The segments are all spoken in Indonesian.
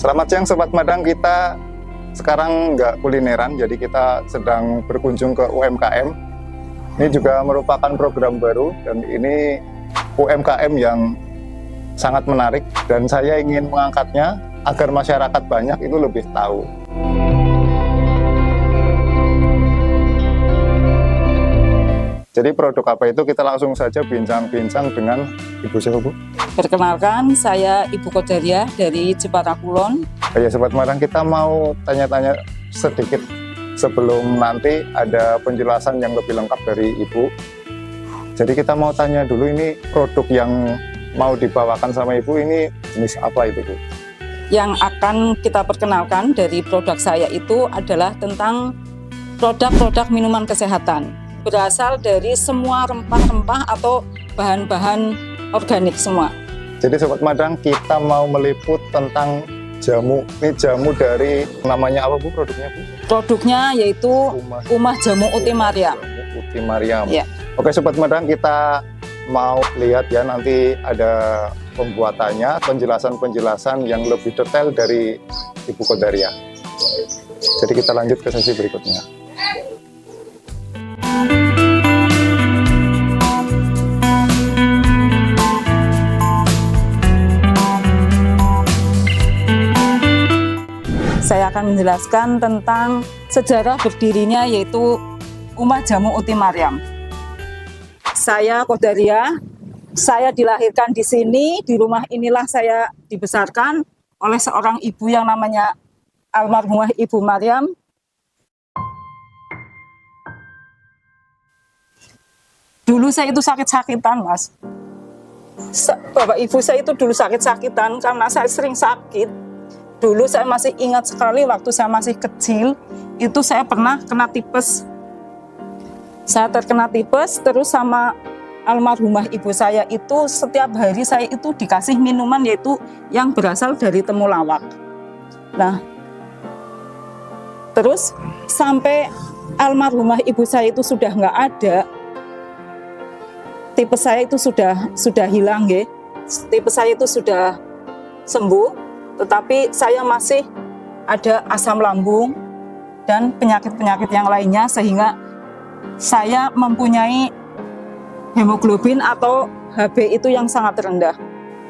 Selamat siang Sobat Madang, kita sekarang nggak kulineran, jadi kita sedang berkunjung ke UMKM. Ini juga merupakan program baru dan ini UMKM yang sangat menarik dan saya ingin mengangkatnya agar masyarakat banyak itu lebih tahu. Jadi produk apa itu, kita langsung saja bincang-bincang dengan Ibu siapa, Bu? Perkenalkan, saya Ibu Kodaria dari Jepara Kulon. Ya Sobat Madang, kita mau tanya-tanya sedikit sebelum nanti ada penjelasan yang lebih lengkap dari Ibu. Jadi kita mau tanya dulu, ini produk yang mau dibawakan sama Ibu ini jenis apa itu, Bu? Yang akan kita perkenalkan dari produk saya itu adalah tentang produk-produk minuman kesehatan. Berasal dari semua rempah-rempah atau bahan-bahan organik semua. Jadi Sobat Madang, kita mau meliput tentang jamu. Ini jamu dari, namanya apa Bu produknya, Bu? Produknya yaitu Umah Jamu Uti Mariam. Uti Mariam. Ya. Oke Sobat Madang, kita mau lihat ya, nanti ada pembuatannya, penjelasan-penjelasan yang lebih detail dari Ibu Kodaria. Jadi kita lanjut ke sesi berikutnya. Saya akan menjelaskan tentang sejarah berdirinya yaitu Umah Jamu Uti Mariam. Saya Kodaria, saya dilahirkan di sini, di rumah inilah saya dibesarkan oleh seorang ibu yang namanya almarhumah Ibu Mariam. Dulu saya itu sakit-sakitan, Mas. Bapak ibu saya itu dulu sakit-sakitan karena saya sering sakit. Dulu saya masih ingat sekali waktu saya masih kecil, itu saya pernah kena tipes. Saya terkena tipes, terus sama almarhumah ibu saya itu setiap hari saya itu dikasih minuman yaitu yang berasal dari temulawak. Nah, terus sampai almarhumah ibu saya itu sudah nggak ada, tipes saya itu sudah hilang, ya. Tipes saya itu sudah sembuh. Tetapi saya masih ada asam lambung dan penyakit-penyakit yang lainnya sehingga saya mempunyai hemoglobin atau HB itu yang sangat rendah.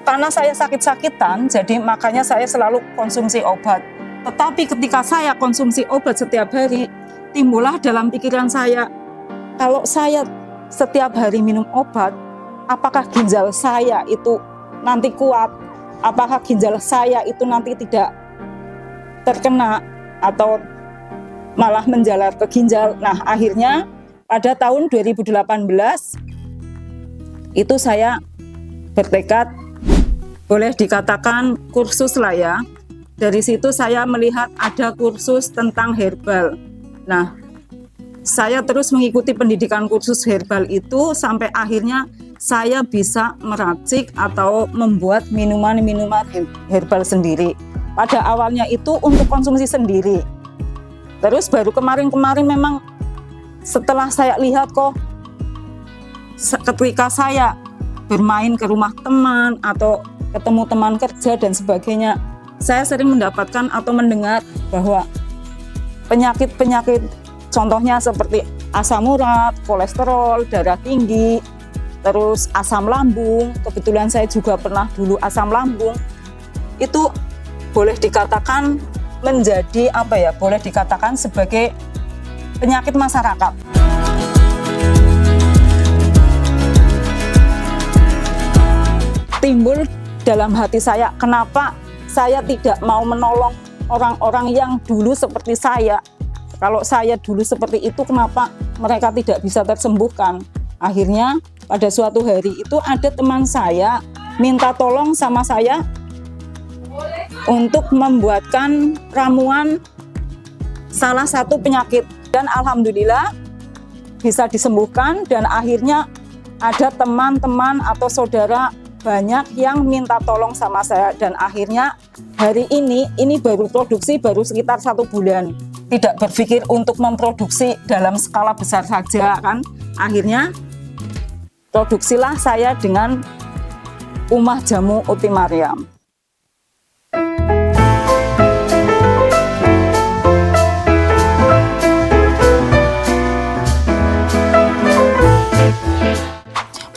Karena saya sakit-sakitan, jadi makanya saya selalu konsumsi obat. Tetapi ketika saya konsumsi obat setiap hari, timbullah dalam pikiran saya, kalau saya setiap hari minum obat, apakah ginjal saya itu nanti kuat? Apakah ginjal saya itu nanti tidak terkena atau malah menjalar ke ginjal. Nah, akhirnya pada tahun 2018 itu saya bertekad, boleh dikatakan kursus lah ya. Dari situ saya melihat ada kursus tentang herbal. Nah, saya terus mengikuti pendidikan kursus herbal itu sampai akhirnya saya bisa meracik atau membuat minuman-minuman herbal sendiri. Pada awalnya itu untuk konsumsi sendiri. Terus baru kemarin-kemarin memang setelah saya lihat kok ketika saya bermain ke rumah teman atau ketemu teman kerja dan sebagainya, saya sering mendapatkan atau mendengar bahwa penyakit-penyakit contohnya seperti asam urat, kolesterol, darah tinggi, terus asam lambung, kebetulan saya juga pernah dulu asam lambung, itu boleh dikatakan menjadi boleh dikatakan sebagai penyakit masyarakat. Timbul dalam hati saya, kenapa saya tidak mau menolong orang-orang yang dulu seperti saya? Kalau saya dulu seperti itu, kenapa mereka tidak bisa tersembuhkan? Akhirnya pada suatu hari itu ada teman saya minta tolong sama saya untuk membuatkan ramuan salah satu penyakit. Dan alhamdulillah bisa disembuhkan dan akhirnya ada teman-teman atau saudara banyak yang minta tolong sama saya. Dan akhirnya hari ini baru produksi baru sekitar 1 bulan. Tidak berpikir untuk memproduksi dalam skala besar saja kan. Akhirnya produksilah saya dengan Umah Jamu Uti Mariam.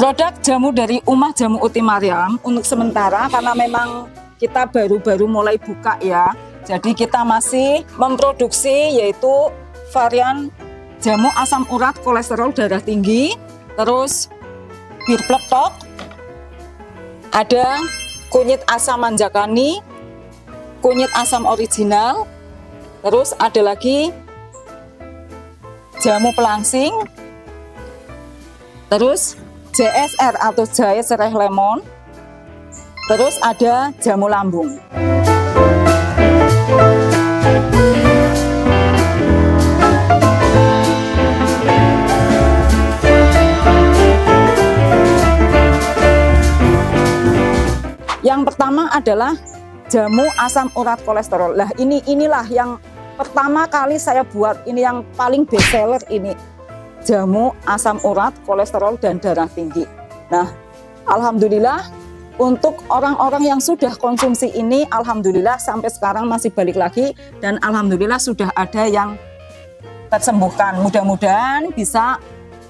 Produk jamu dari Umah Jamu Uti Mariam untuk sementara karena memang kita baru-baru mulai buka ya. Jadi kita masih memproduksi yaitu varian jamu asam urat kolesterol darah tinggi, terus bir peletok, ada kunyit asam manjakani, kunyit asam original, terus ada lagi jamu pelangsing, terus JSR atau jahe serai lemon, terus ada jamu lambung. Yang pertama adalah jamu asam urat kolesterol. Nah, inilah yang pertama kali saya buat. Ini yang paling best seller ini. Jamu asam urat kolesterol dan darah tinggi. Nah, alhamdulillah untuk orang-orang yang sudah konsumsi ini, alhamdulillah sampai sekarang masih balik lagi dan alhamdulillah sudah ada yang tersembuhkan. Mudah-mudahan bisa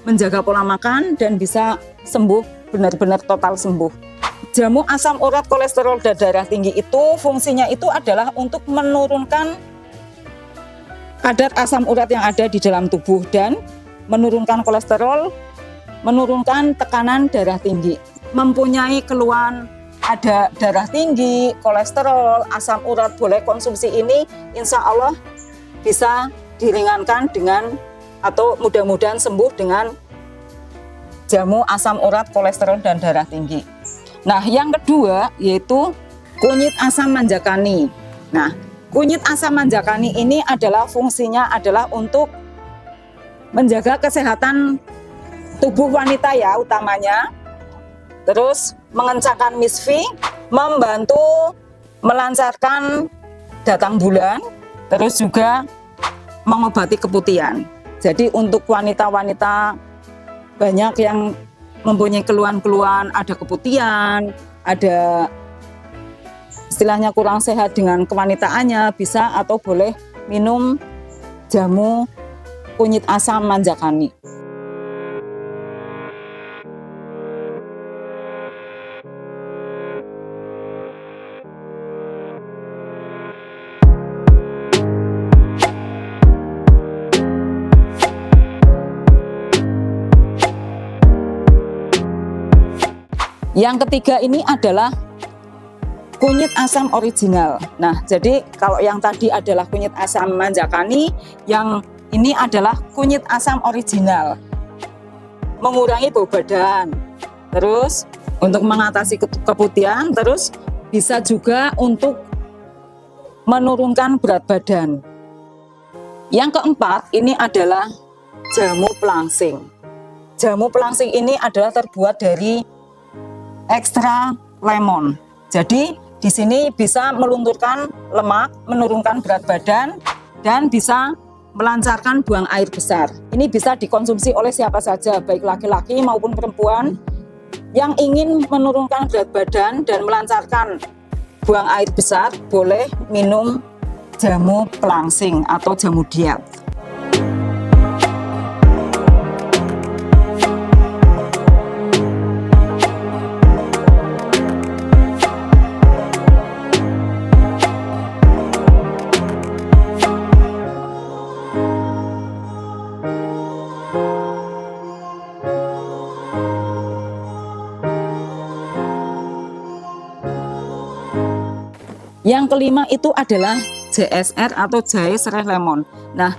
menjaga pola makan dan bisa sembuh, benar-benar total sembuh. Jamu asam urat kolesterol dan darah tinggi itu fungsinya itu adalah untuk menurunkan kadar asam urat yang ada di dalam tubuh dan menurunkan kolesterol, menurunkan tekanan darah tinggi. Mempunyai keluhan ada darah tinggi, kolesterol, asam urat, boleh konsumsi ini, insya Allah bisa diringankan dengan atau mudah-mudahan sembuh dengan jamu asam urat kolesterol dan darah tinggi. Nah, yang kedua yaitu kunyit asam manjakani. Nah, kunyit asam manjakani ini adalah fungsinya adalah untuk menjaga kesehatan tubuh wanita ya utamanya. Terus mengencangkan misfi, membantu melancarkan datang bulan, terus juga mengobati keputihan. Jadi untuk wanita-wanita banyak yang mempunyai keluhan-keluhan, ada keputihan, ada istilahnya kurang sehat dengan kewanitaannya, bisa atau boleh minum jamu kunyit asam manjakani. Yang ketiga ini adalah kunyit asam original. Nah, jadi kalau yang tadi adalah kunyit asam manjakani, yang ini adalah kunyit asam original. Mengurangi bau badan, terus untuk mengatasi keputihan, terus bisa juga untuk menurunkan berat badan. Yang keempat ini adalah jamu pelangsing. Jamu pelangsing ini adalah terbuat dari ekstra lemon. Jadi di sini bisa melunturkan lemak, menurunkan berat badan, dan bisa melancarkan buang air besar. Ini bisa dikonsumsi oleh siapa saja, baik laki-laki maupun perempuan yang ingin menurunkan berat badan dan melancarkan buang air besar, boleh minum jamu pelangsing atau jamu diet. Yang kelima itu adalah JSR atau jahe serai lemon. Nah,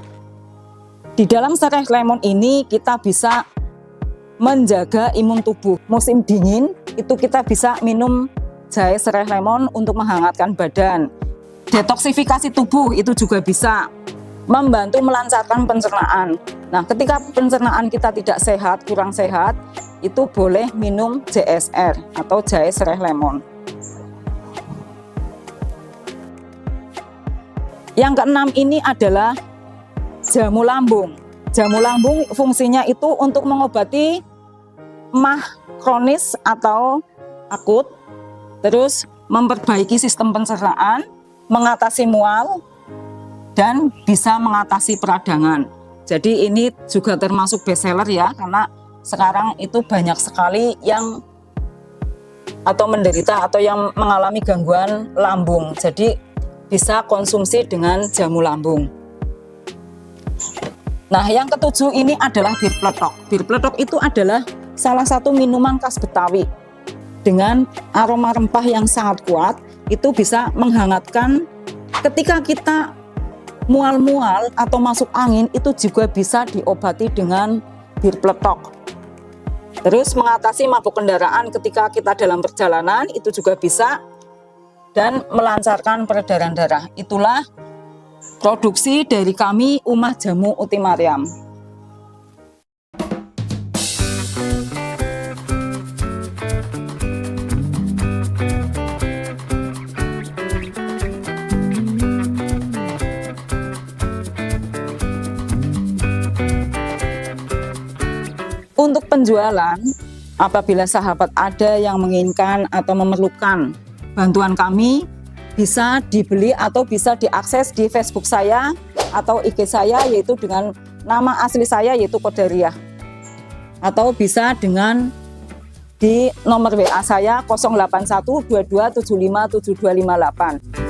di dalam serai lemon ini kita bisa menjaga imun tubuh. Musim dingin itu kita bisa minum jahe serai lemon untuk menghangatkan badan. Detoksifikasi tubuh itu juga bisa membantu melancarkan pencernaan. Nah, ketika pencernaan kita tidak sehat, kurang sehat, itu boleh minum JSR atau jahe serai lemon. Yang keenam ini adalah jamu lambung. Jamu lambung fungsinya itu untuk mengobati MAH kronis atau akut, terus memperbaiki sistem pencernaan, mengatasi mual, dan bisa mengatasi peradangan. Jadi ini juga termasuk best seller ya, karena sekarang itu banyak sekali yang atau menderita atau yang mengalami gangguan lambung. Jadi bisa konsumsi dengan jamu lambung. Nah, yang ketujuh ini adalah bir pletok. Bir pletok itu adalah salah satu minuman khas Betawi dengan aroma rempah yang sangat kuat. Itu bisa menghangatkan ketika kita mual-mual atau masuk angin, itu juga bisa diobati dengan bir pletok. Terus mengatasi mabuk kendaraan ketika kita dalam perjalanan itu juga bisa, dan melancarkan peredaran darah. Itulah produksi dari kami Umah Jamu Uti Mariam. Untuk penjualan, apabila sahabat ada yang menginginkan atau memerlukan bantuan kami, bisa dibeli atau bisa diakses di Facebook saya atau IG saya, yaitu dengan nama asli saya yaitu Kodariah, atau bisa dengan di nomor WA saya 08122757257258.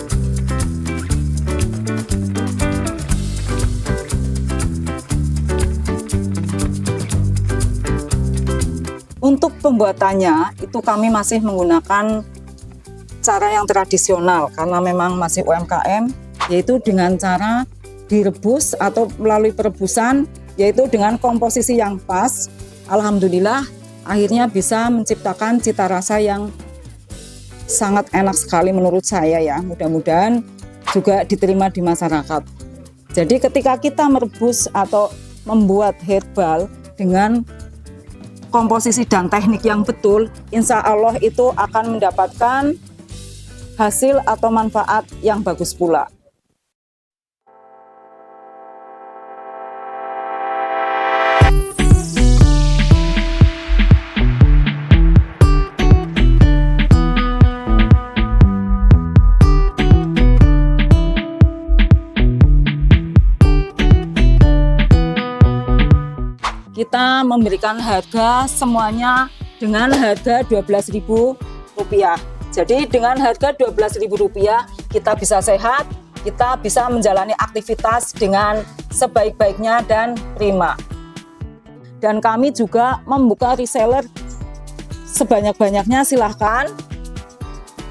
Untuk pembuatannya itu kami masih menggunakan cara yang tradisional karena memang masih UMKM, yaitu dengan cara direbus atau melalui perebusan, yaitu dengan komposisi yang pas. Alhamdulillah akhirnya bisa menciptakan cita rasa yang sangat enak sekali menurut saya ya. Mudah-mudahan juga diterima di masyarakat. Jadi ketika kita merebus atau membuat herbal dengan komposisi dan teknik yang betul, insya Allah itu akan mendapatkan hasil atau manfaat yang bagus pula. Kita memberikan harga semuanya dengan harga Rp12.000. Jadi dengan harga Rp12.000 kita bisa sehat, kita bisa menjalani aktivitas dengan sebaik-baiknya dan prima. Dan kami juga membuka reseller sebanyak-banyaknya, silahkan.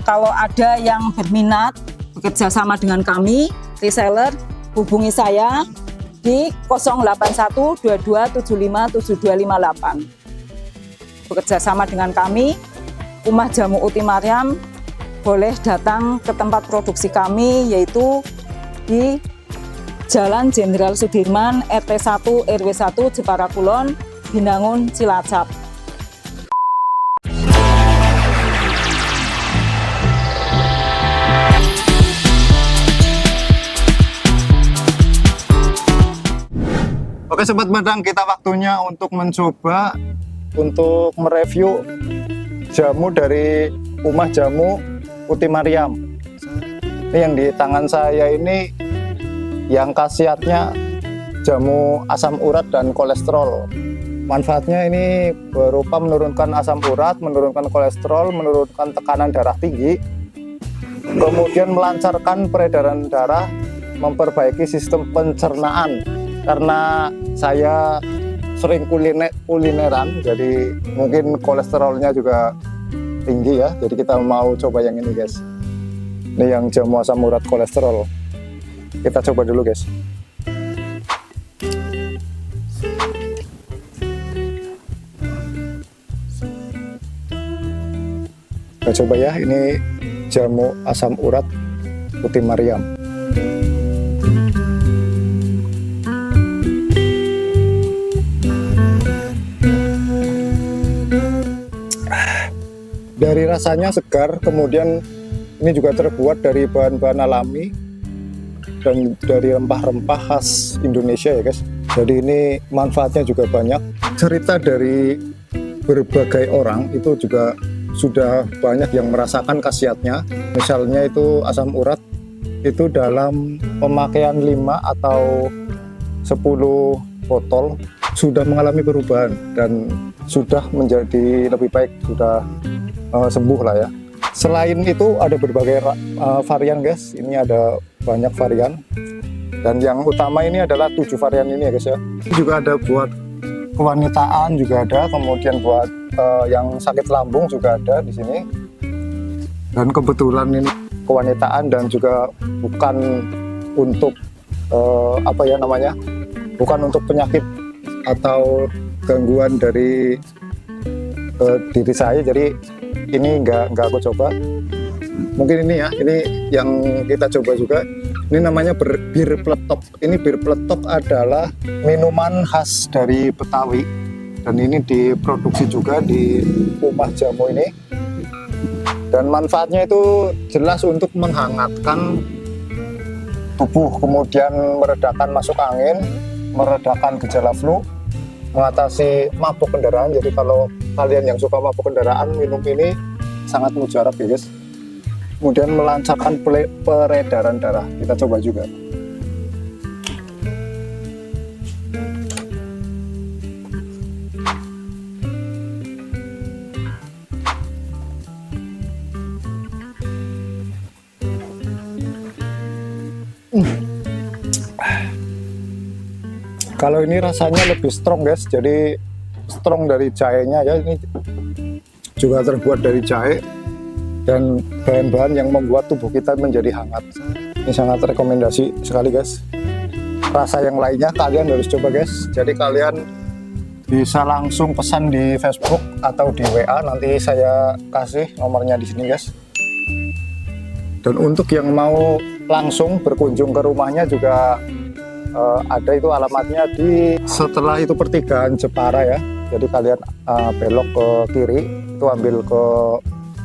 Kalau ada yang berminat bekerja sama dengan kami, reseller, hubungi saya di 08122757257258. Bekerja sama dengan kami, Umah Jamu Uti Mariam, boleh datang ke tempat produksi kami, yaitu di Jalan Jenderal Sudirman, RT 1 RW 1 Jepara Kulon, Binangun, Cilacap. Oke Sobat Madang, kita waktunya untuk mencoba untuk mereview jamu dari Umah Jamu Uti Mariam. Ini yang di tangan saya ini yang khasiatnya jamu asam urat dan kolesterol. Manfaatnya ini berupa menurunkan asam urat, menurunkan kolesterol, menurunkan tekanan darah tinggi, kemudian melancarkan peredaran darah, memperbaiki sistem pencernaan. Karena saya sering kulineran, jadi mungkin kolesterolnya juga tinggi ya. Jadi kita mau coba yang ini guys. Ini yang jamu asam urat kolesterol. Kita coba dulu guys. Kita coba ya, ini jamu asam urat Uti Mariam. Dari rasanya segar, kemudian ini juga terbuat dari bahan-bahan alami dan dari rempah-rempah khas Indonesia ya guys. Jadi ini manfaatnya juga banyak. Cerita dari berbagai orang itu juga sudah banyak yang merasakan khasiatnya. Misalnya itu asam urat itu dalam pemakaian 5 atau 10 botol sudah mengalami perubahan dan sudah menjadi lebih baik, sudah sembuh lah ya. Selain itu ada berbagai varian guys, ini ada banyak varian, dan yang utama ini adalah 7 varian ini ya guys ya. Ini juga ada buat kewanitaan juga ada, kemudian buat yang sakit lambung juga ada di sini. Dan kebetulan ini kewanitaan dan juga bukan untuk apa ya namanya, bukan untuk penyakit atau gangguan dari diri saya, jadi ini nggak aku coba. Mungkin ini ya, ini yang kita coba juga. Ini namanya bir peletok. Ini bir peletok adalah minuman khas dari Betawi, dan ini diproduksi juga di rumah jamu ini. Dan manfaatnya itu jelas untuk menghangatkan tubuh, kemudian meredakan masuk angin, meredakan gejala flu, mengatasi mabuk kendaraan. Jadi kalau kalian yang suka mabuk kendaraan, minum ini sangat mujarab ya guys. Kemudian melancarkan peredaran darah. Kita coba juga. Kalau ini rasanya lebih strong guys, jadi strong dari jahenya ya. Ini juga terbuat dari jahe dan bahan-bahan yang membuat tubuh kita menjadi hangat. Ini sangat rekomendasi sekali guys. Rasa yang lainnya kalian harus coba guys. Jadi kalian bisa langsung pesan di Facebook atau di WA, nanti saya kasih nomornya di sini guys. Dan untuk yang mau langsung berkunjung ke rumahnya juga ada itu alamatnya di setelah itu pertigaan Jepara ya. Jadi kalian belok ke kiri, itu ambil ke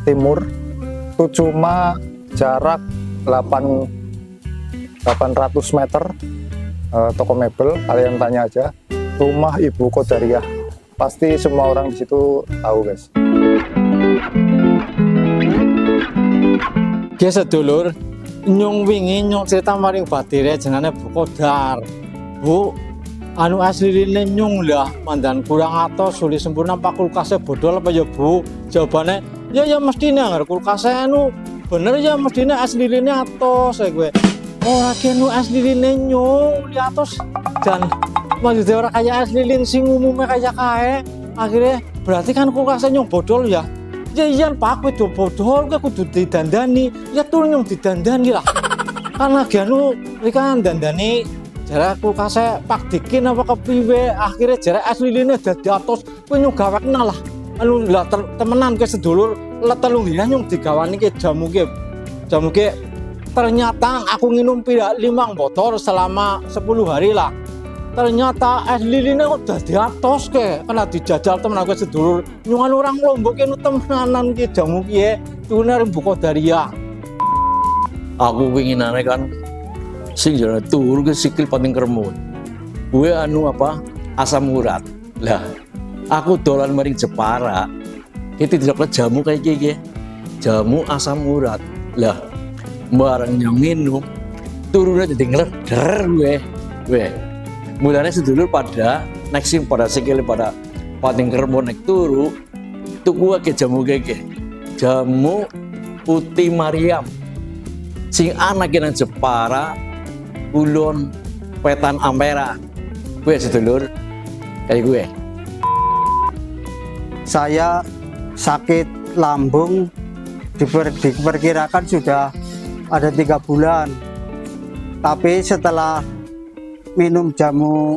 timur, itu cuma jarak 800 meter toko mebel. Kalian tanya aja rumah Ibu Qodariah, pasti semua orang di situ tahu guys. Oke sedulur, nyung wingi nyung cerita maring batire jenenge Bu Qodar. Bu, anu asline nyung lah mandan kurang atos suli sempurna pak kulkasnya bodol apa ya Bu? Jawabane ya mestine anggar kulkasnya anu bener ya mestine asline atos ya gue. Ora kene asline nyung li atos dan maksudnya orang kaya asline sing umumnya kaya kae. Akhirnya berarti kan kulkasnya nyung bodol ya. Ya iya pak, kowe do bodol kowe kudu didandani. Ya tur nyung didandani lah. Kan lagi anu kan dandani jarak kulkasnya pak dikin apa kepriwe. Akhirnya jarak asline dadi atos kowe nyung gawekna lah. Anu lah temenan ke sedulur lah telung dina nyung digawani ke jamu ke. Ternyata aku nginum pira 5 botol selama 10 hari lah. Ternyata es liline udah di atas ke, kena dijajal temen aku sedulur. Nyungan orang Lombok ini temenan ki jamu ki itu nari Bu Qodariah. Aku pinginane kan sing jare turu ke sikil pating kermut. Gue anu apa asam urat. Lah, aku dolan maring Jepara. Kita tidak jamu kayak gini. Jamu asam urat. Lah, bareng yang minum turunnya jadi ngeleder gue. Mulanya sedulur pada nexting pada sikil pada pating kermut naik turu. Tuh gue ke jamu gege. Jamu Putih Mariam. Sing anak yang Jepara, Kulon, Wetan Ampera. Gue sedulur kayak gue. Saya sakit lambung diperkirakan sudah ada 3 bulan. Tapi setelah minum jamu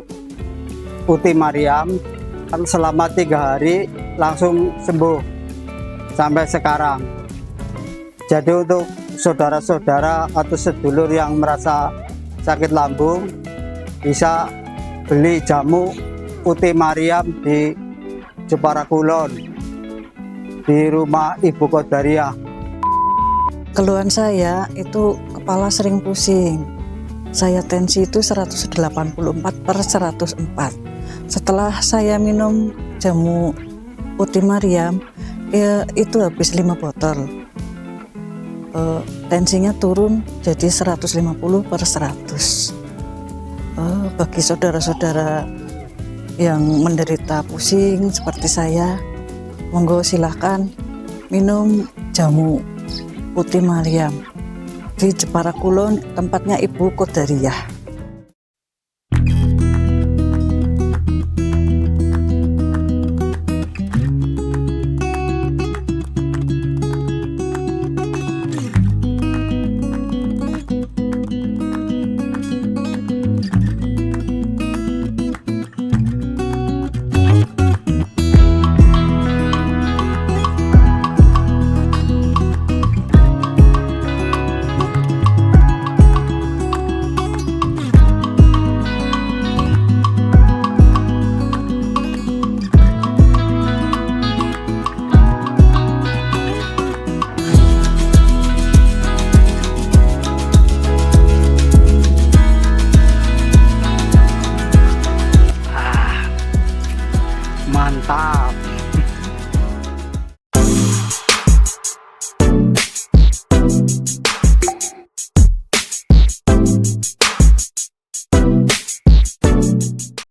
Putih Mariam kan selama 3 hari langsung sembuh sampai sekarang. Jadi untuk saudara-saudara atau sedulur yang merasa sakit lambung bisa beli jamu Putih Mariam di Jepara Kulon di rumah Ibu Qodariah. Keluhan saya itu kepala sering pusing. Saya tensi itu 184/104. Setelah saya minum jamu Putih Mariam, itu habis 5 botol. Tensinya turun jadi 150/100. Bagi saudara-saudara yang menderita pusing seperti saya, monggo silahkan minum jamu Putih Mariam di Jepara Kulon, tempatnya Ibu Kodariah.